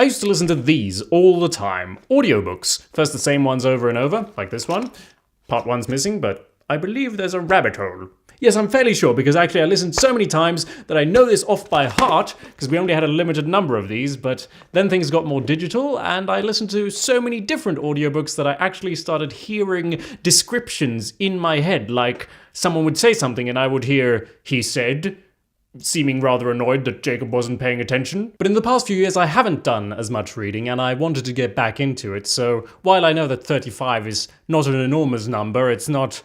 I used to listen to these all the time. Audiobooks. First the same ones over and over, like this one. Part 1's missing, but I believe there's a rabbit hole. Yes, I'm fairly sure, because actually I listened so many times that I know this off by heart, because we only had a limited number of these, but then things got more digital, and I listened to so many different audiobooks that I actually started hearing descriptions in my head, like someone would say something and I would hear, "he said," seeming rather annoyed that Jacob wasn't paying attention. But in the past few years I haven't done as much reading, and I wanted to get back into it, so while I know that 35 is not an enormous number, it's not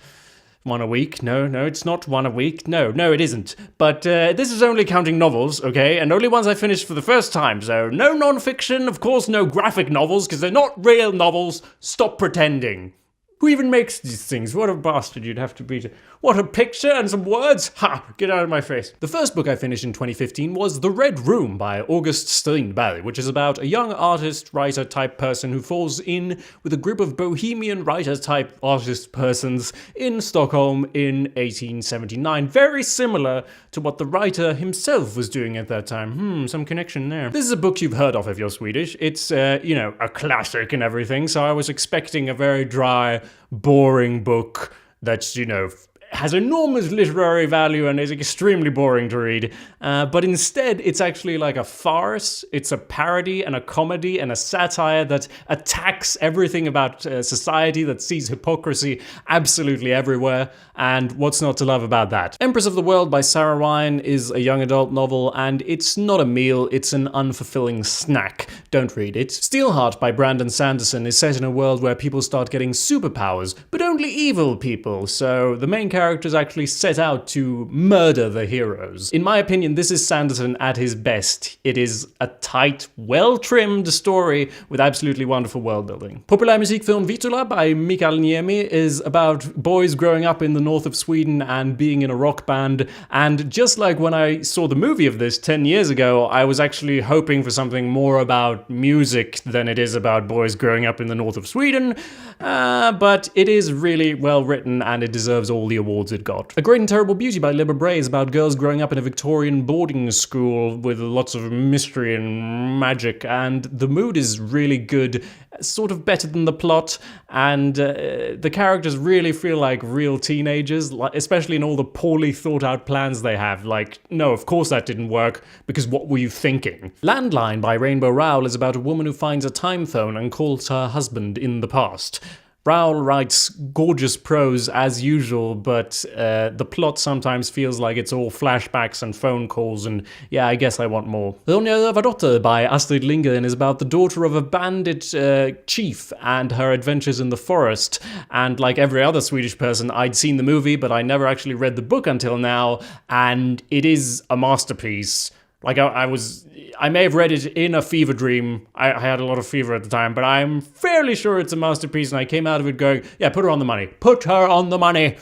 one a week. No, it's not one a week. No, it isn't. But this is only counting novels, okay? And only ones I finished for the first time, so no non-fiction, of course no graphic novels, because they're not real novels. Stop pretending. Who even makes these things? What a bastard you'd have to be to... What, a picture and some words? Ha! Get out of my face. The first book I finished in 2015 was The Red Room by August Strindberg, which is about a young artist, writer type person who falls in with a group of bohemian writer type artist persons in Stockholm in 1879. Very similar to what the writer himself was doing at that time. Some connection there. This is a book you've heard of if you're Swedish. It's, a classic and everything, so I was expecting a very dry, boring book that's, has enormous literary value and is extremely boring to read, but instead it's actually like a farce. It's a parody and a comedy and a satire that attacks everything about society, that sees hypocrisy absolutely everywhere, and what's not to love about that? Empress of the World by Sarah Ryan is a young adult novel, and it's not a meal, it's an unfulfilling snack. Don't read it. Steelheart by Brandon Sanderson is set in a world where people start getting superpowers, but only evil people, so the main characters actually set out to murder the heroes. In my opinion, this is Sanderson at his best. It is a tight, well-trimmed story with absolutely wonderful world-building. Populärmusik film Vittula by NIEMI is about boys growing up in the north of Sweden and being in a rock band, and just like when I saw the movie of this 10 years ago, I was actually hoping for something more about music than it is about boys growing up in the north of Sweden, but it is really well written and it deserves all the awards it got. A Great and Terrible Beauty by BRAY is about girls growing up in a Victorian boarding school with lots of mystery and magic, and the mood is really good, sort of better than the plot, and the characters really feel like real teenagers, especially in all the poorly thought out plans they have. Like, no, of course that didn't work, because what were you thinking? Landline by Rainbow Rowell is about a woman who finds a time phone and calls her husband in the past. Rowell writes gorgeous prose as usual, but the plot sometimes feels like it's all flashbacks and phone calls, and yeah, I guess I want more. Ronja Rövardotter by Astrid Lindgren is about the daughter of a bandit chief and her adventures in the forest, and like every other Swedish person, I'd seen the movie, but I never actually read the book until now, and it is a masterpiece. Like, I may have read it in a fever dream. I had a lot of fever at the time, but I'm fairly sure it's a masterpiece, and I came out of it going, yeah, put her on the money. Put her on the money.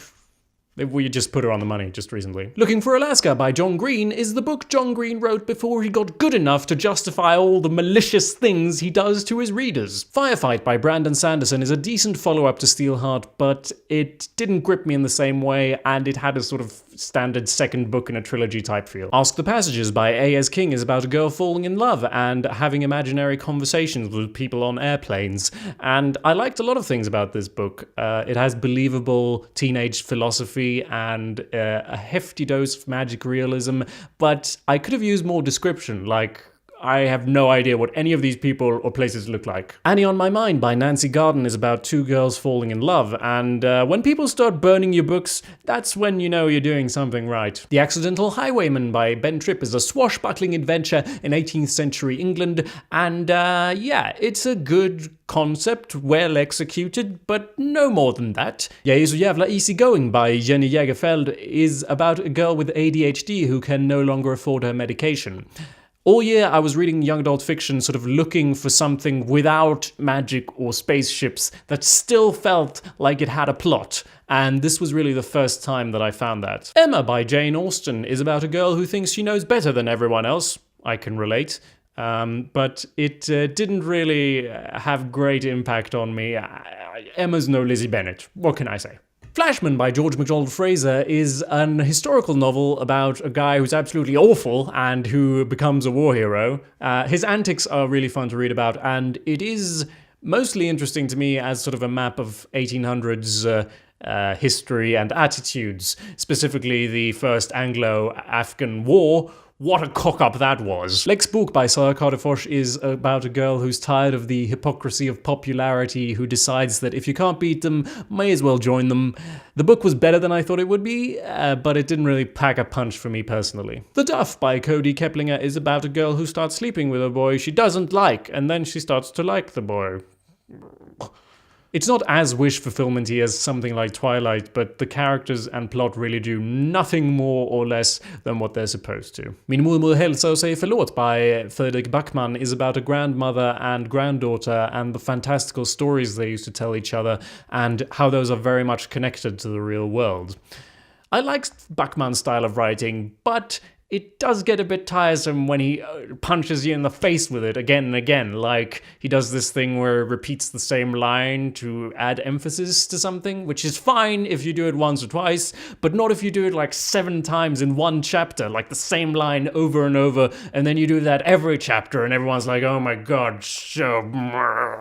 We just put her on the money just recently. Looking for Alaska by John Green is the book John Green wrote before he got good enough to justify all the malicious things he does to his readers. Firefight by Brandon Sanderson is a decent follow-up to Steelheart, but it didn't grip me in the same way, and it had a sort of standard second book in a trilogy type feel. Ask the Passages by A.S. King is about a girl falling in love and having imaginary conversations with people on airplanes, and I liked a lot of things about this book. It has believable teenage philosophy and a hefty dose of magic realism, but I could have used more description, like I have no idea what any of these people or places look like. Annie on My Mind by Nancy Garden is about two girls falling in love, and when people start burning your books, that's when you know you're doing something right. The Accidental Highwayman by Ben Tripp is a swashbuckling adventure in 18th century England, and yeah, it's a good concept, well executed, but no more than that. Jag är så jävla easygoing by Jenny Jägerfeld is about a girl with ADHD who can no longer afford her medication. All year I was reading young adult fiction, sort of looking for something without magic or spaceships that still felt like it had a plot, and this was really the first time that I found that. Emma by Jane Austen is about a girl who thinks she knows better than everyone else. I can relate. But it didn't really have great impact on me. Emma's no Lizzie Bennet. What can I say? Flashman by George MacDonald Fraser is an historical novel about a guy who's absolutely awful and who becomes a war hero. His antics are really fun to read about, and it is mostly interesting to me as sort of a map of 1800s history and attitudes, specifically the First Anglo-Afghan War. What a cock-up that was. Lex book by Sarah KADEFORS is about a girl who's tired of the hypocrisy of popularity, who decides that if you can't beat them, may as well join them. The book was better than I thought it would be, but it didn't really pack a punch for me personally. The Duff by Cody Keplinger is about a girl who starts sleeping with a boy she doesn't like, and then she starts to like the boy. It's not as wish-fulfillment-y as something like Twilight, but the characters and plot really do nothing more or less than what they're supposed to. Min mormor hälsar och säger förlåt by Fredrik Backman is about a grandmother and granddaughter and the fantastical stories they used to tell each other and how those are very much connected to the real world. I like Backman's style of writing, but it does get a bit tiresome when he punches you in the face with it again and again, like he does this thing where it repeats the same line to add emphasis to something, which is fine if you do it once or twice, but not if you do it like 7 times in one chapter, like the same line over and over, and then you do that every chapter and everyone's like, oh my god, so...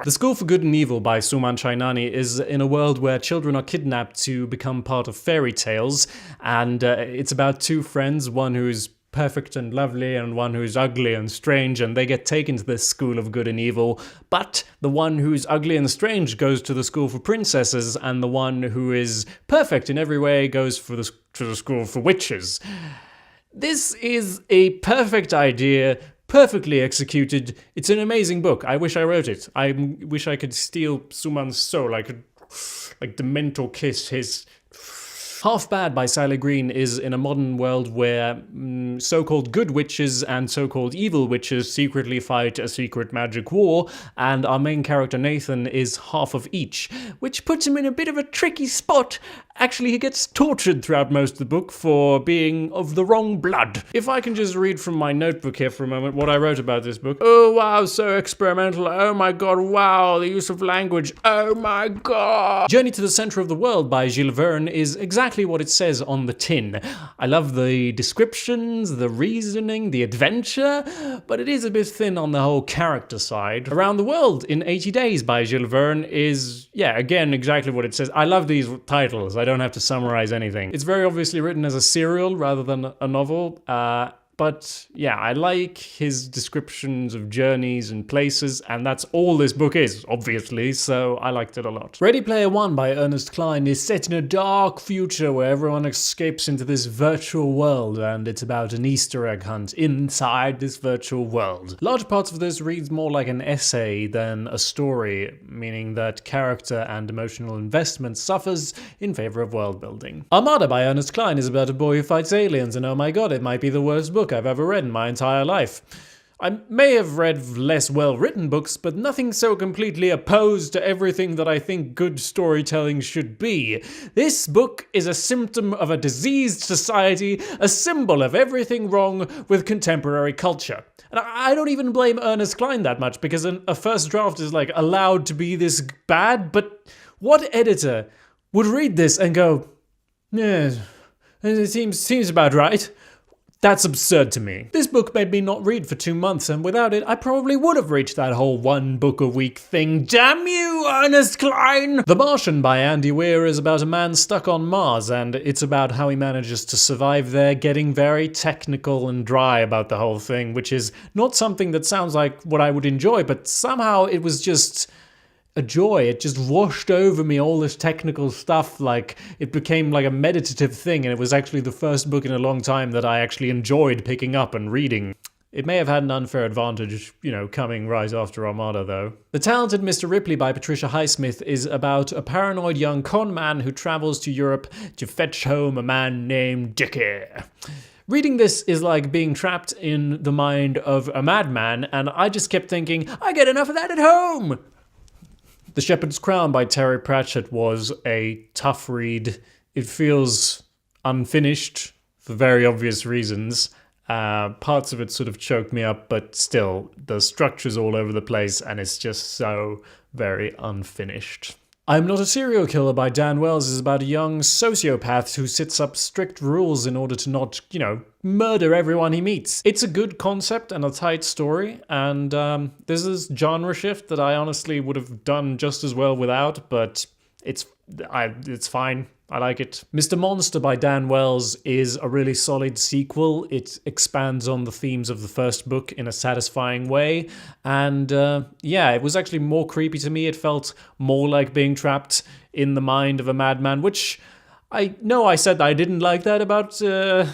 The School for Good and Evil by Suman Chainani is in a world where children are kidnapped to become part of fairy tales, and it's about 2 friends, one who's perfect and lovely and one who's ugly and strange, and they get taken to this school of good and evil, but the one who's ugly and strange goes to the school for princesses, and the one who is perfect in every way goes to the school for witches. This is a perfect idea, perfectly executed. It's an amazing book. I wish I wrote it. I wish I could steal Suman's soul. I could, like, Dementor kiss his... Half Bad by Sally Green is in a modern world where so-called good witches and so-called evil witches secretly fight a secret magic war, and our main character Nathan is half of each, which puts him in a bit of a tricky spot. Actually, he gets tortured throughout most of the book for being of the wrong blood. If I can just read from my notebook here for a moment what I wrote about this book. Oh wow, so experimental. Oh my god, wow, the use of language. Oh my god. Journey to the Center of the World by VERNE is exactly what it says on the tin. I love the descriptions, the reasoning, the adventure, but it is a bit thin on the whole character side. Around the World in 80 Days by VERNE is, yeah, again, exactly what it says. I love these titles. I don't have to summarize anything. It's very obviously written as a serial rather than a novel. But yeah, I like his descriptions of journeys and places, and that's all this book is, obviously, so I liked it a lot. Ready Player One by Ernest Cline is set in a dark future where everyone escapes into this virtual world, and it's about an Easter egg hunt inside this virtual world. Large parts of this reads more like an essay than a story, meaning that character and emotional investment suffers in favor of world building. Armada by Ernest Cline is about a boy who fights aliens, and oh my god, it might be the worst book I've ever read in my entire life. I may have read less well-written books, but nothing so completely opposed to everything that I think good storytelling should be. This book is a symptom of a diseased society, a symbol of everything wrong with contemporary culture. And I don't even blame Ernest Cline that much, because a first draft is like allowed to be this bad, but what editor would read this and go, yeah, it seems about right? That's absurd to me. This book made me not read for 2 months, and without it, I probably would have reached that whole 1 book a week thing. Damn you, Ernest Cline! The Martian by Andy Weir is about a man stuck on Mars, and it's about how he manages to survive there, getting very technical and dry about the whole thing, which is not something that sounds like what I would enjoy, but somehow it was just a joy. It just washed over me, all this technical stuff, like it became like a meditative thing, and it was actually the first book in a long time that I actually enjoyed picking up and reading. It may have had an unfair advantage, you know, coming right after Armada, though. The Talented Mr. Ripley by Patricia Highsmith is about a paranoid young con man who travels to Europe to fetch home a man named Dickie. Reading this is like being trapped in the mind of a madman, and I just kept thinking, I get enough of that at home! The Shepherd's Crown by Terry Pratchett was a tough read. It feels unfinished for very obvious reasons. Parts of it sort of choked me up, but still, the structure's all over the place and it's just so very unfinished. I'm Not a Serial Killer by Dan Wells is about a young sociopath who sets up strict rules in order to not, murder everyone he meets. It's a good concept and a tight story, and there's this genre shift that I honestly would have done just as well without, but it's fine. I like it. Mr. Monster by Dan Wells is a really solid sequel. It expands on the themes of the first book in a satisfying way. And it was actually more creepy to me. It felt more like being trapped in the mind of a madman, which I know I said I didn't like that about the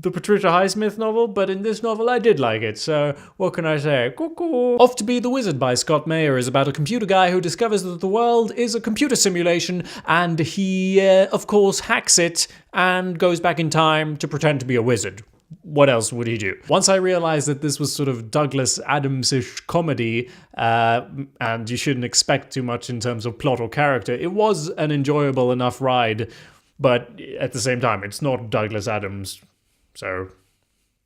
Patricia Highsmith novel, but in this novel I did like it, so what can I say? Cuckoo. Off to Be the Wizard by Scott Mayer is about a computer guy who discovers that the world is a computer simulation, and he, of course, hacks it and goes back in time to pretend to be a wizard. What else would he do? Once I realized that this was sort of Douglas Adams-ish comedy, and you shouldn't expect too much in terms of plot or character, it was an enjoyable enough ride. But at the same time, it's not Douglas Adams, so...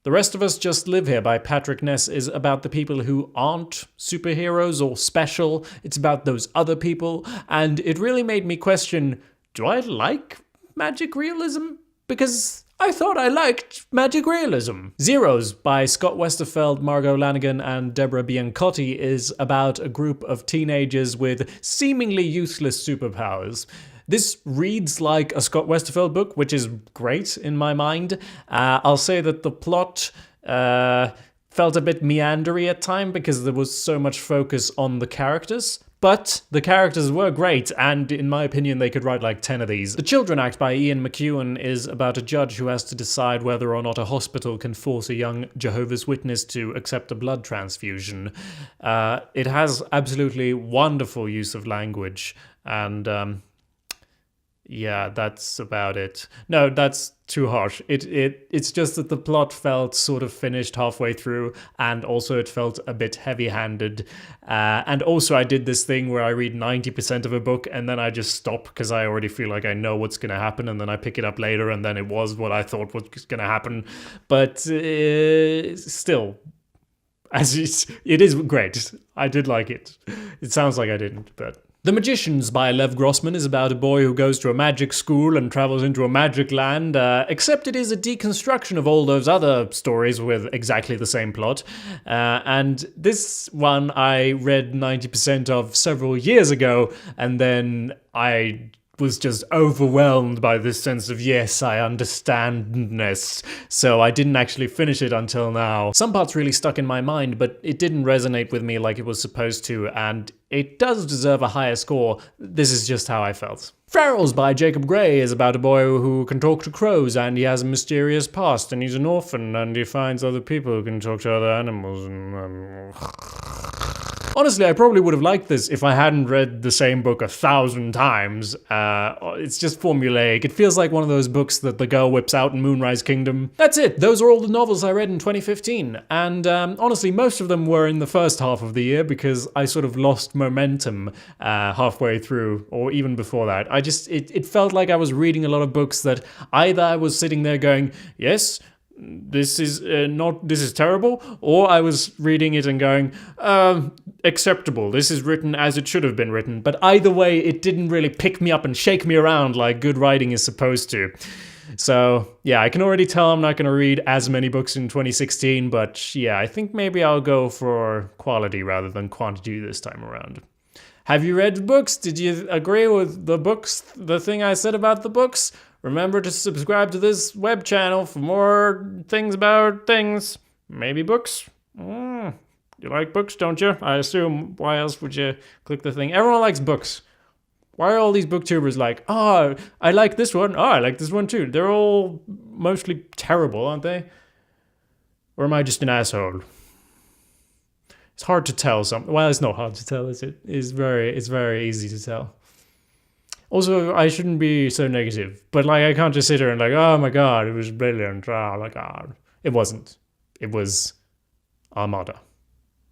The Rest of Us Just Live Here by Patrick Ness is about the people who aren't superheroes or special. It's about those other people, and it really made me question, do I like magic realism? Because I thought I liked magic realism. Zeros by Scott Westerfeld, Margot Lanigan, and Deborah Biancotti is about a group of teenagers with seemingly useless superpowers. This reads like a Scott Westerfeld book, which is great in my mind. I'll say that the plot felt a bit meandery at times because there was so much focus on the characters. But the characters were great, and in my opinion, they could write like 10 of these. The Children Act by Ian McEwan is about a judge who has to decide whether or not a hospital can force a young Jehovah's Witness to accept a blood transfusion. It has absolutely wonderful use of language, and... yeah, that's about it. No, that's too harsh. It's just that the plot felt sort of finished halfway through, and also it felt a bit heavy-handed. And also I did this thing where I read 90% of a book and then I just stop because I already feel like I know what's going to happen, and then I pick it up later and then it was what I thought was going to happen. But still, it is great. I did like it. It sounds like I didn't, but... The Magicians by Lev Grossman is about a boy who goes to a magic school and travels into a magic land, except it is a deconstruction of all those other stories with exactly the same plot. And this one I read 90% of several years ago, and then I was just overwhelmed by this sense of, yes, I understandness. So I didn't actually finish it until now. Some parts really stuck in my mind, but it didn't resonate with me like it was supposed to, and it does deserve a higher score. This is just how I felt. Ferals by Jacob Gray is about a boy who can talk to crows, and he has a mysterious past, and he's an orphan, and he finds other people who can talk to other animals, and... Honestly, I probably would have liked this if I hadn't read the same book 1,000 times. It's just formulaic. It feels like one of those books that the girl whips out in Moonrise Kingdom. That's it. Those are all the novels I read in 2015. And honestly, most of them were in the first half of the year because I sort of lost momentum halfway through, or even before that. It felt like I was reading a lot of books that either I was sitting there going, yes, this is terrible, or I was reading it and going, acceptable, this is written as it should have been written. But either way, it didn't really pick me up and shake me around like good writing is supposed to. So yeah, I can already tell I'm not going to read as many books in 2016, but yeah, I think maybe I'll go for quality rather than quantity this time around. Have you read the books? Did you agree with the books, the thing I said about the books? Remember to subscribe to this web channel for more things about things. Maybe books? You like books, don't you? I assume. Why else would you click the thing? Everyone likes books. Why are all these booktubers like, oh, I like this one. Oh, I like this one too. They're all mostly terrible, aren't they? Or am I just an asshole? It's hard to tell. Well, it's not hard to tell, is it? It's very easy to tell. Also, I shouldn't be so negative, but like I can't just sit here and like, oh my god, it was brilliant. Oh my god. It wasn't. It was Armada.